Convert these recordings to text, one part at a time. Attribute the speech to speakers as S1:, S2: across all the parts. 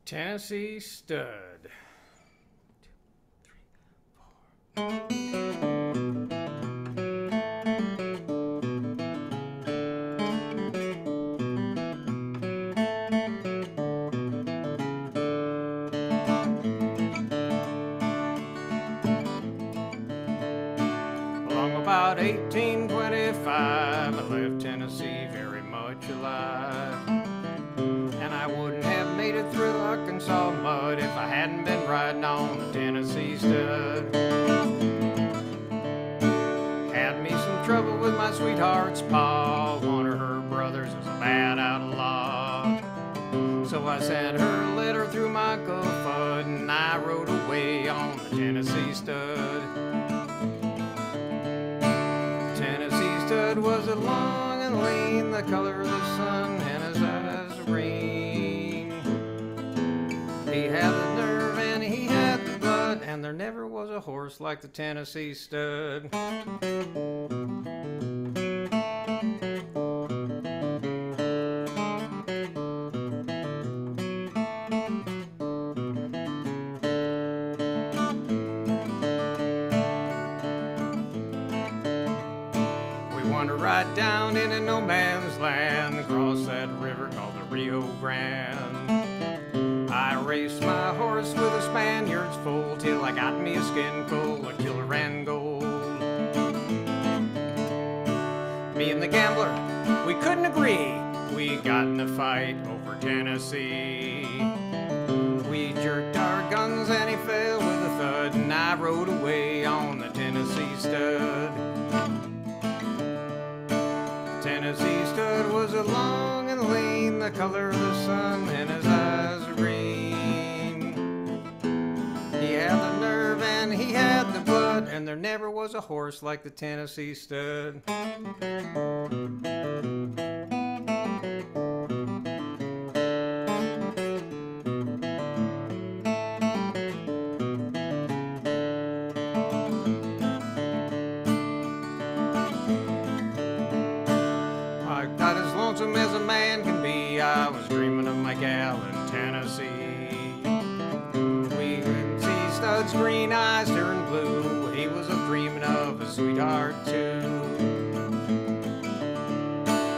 S1: Tennessee Stud. 1, 2, 3, 4. Along about 1825, I left Tennessee very much alive. And I wouldn't have made it through the Arkansas mud if I hadn't been riding on the Tennessee Stud. Had me some trouble with my sweetheart's pa. One of her brothers was a bad outlaw. So I sent her a letter through my Uncle Fudd, and I rode away on the Tennessee Stud. Tennessee Stud was a long and lean, the color of the sun, and his eyes green. He had the nerve and he had the blood, and there never was a horse like the Tennessee Stud. We wanted to ride down into no man's land, across that river called the Rio Grande. I raced my horse with a Spaniard's foal till I got me a skin coal, a killer and gold. Me and the gambler, we couldn't agree. We got in a fight over Tennessee. We jerked our guns and he fell with a thud, and I rode away on the Tennessee Stud. Tennessee Stud was a long and lean, the color of the sun, and his eyes were green. He had the nerve and he had the blood, and there never was a horse like the Tennessee Stud. Lonesome as a man can be, I was dreaming of my gal in Tennessee. We could see Stud's green eyes turn blue. He was dreaming of a sweetheart too.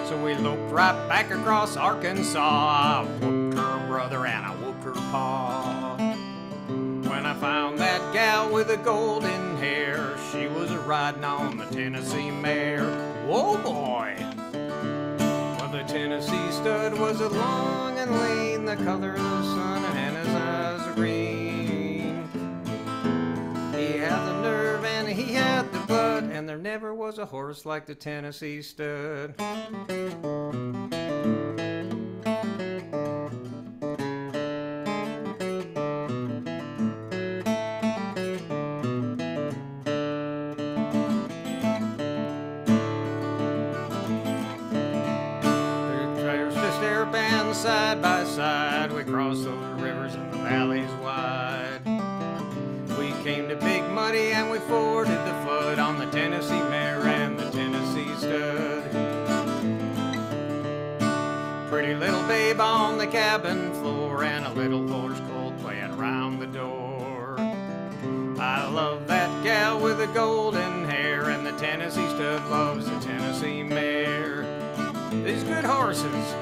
S1: So we loped right back across Arkansas. I whooped her brother and I whooped her pa. When I found that gal with the golden hair, she was riding on the Tennessee mare. Whoa, boy! The Tennessee Stud was a long and lean, the color of the sun, and his eyes were green. He had the nerve and he had the blood, and there never was a horse like the Tennessee Stud. Side by side, we crossed those rivers and the valleys wide. We came to Big Muddy and we forded the flood on the Tennessee mare and the Tennessee Stud. Pretty little babe on the cabin floor and a little horse colt playing around the door. I love that gal with the golden hair, and the Tennessee Stud loves the Tennessee mare. These good horses.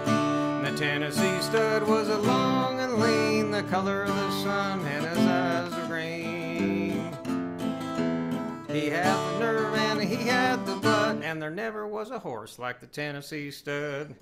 S1: The Tennessee Stud was a long and lean, the color of the sun, and his eyes were green. He had the nerve and he had the blood, and there never was a horse like the Tennessee Stud.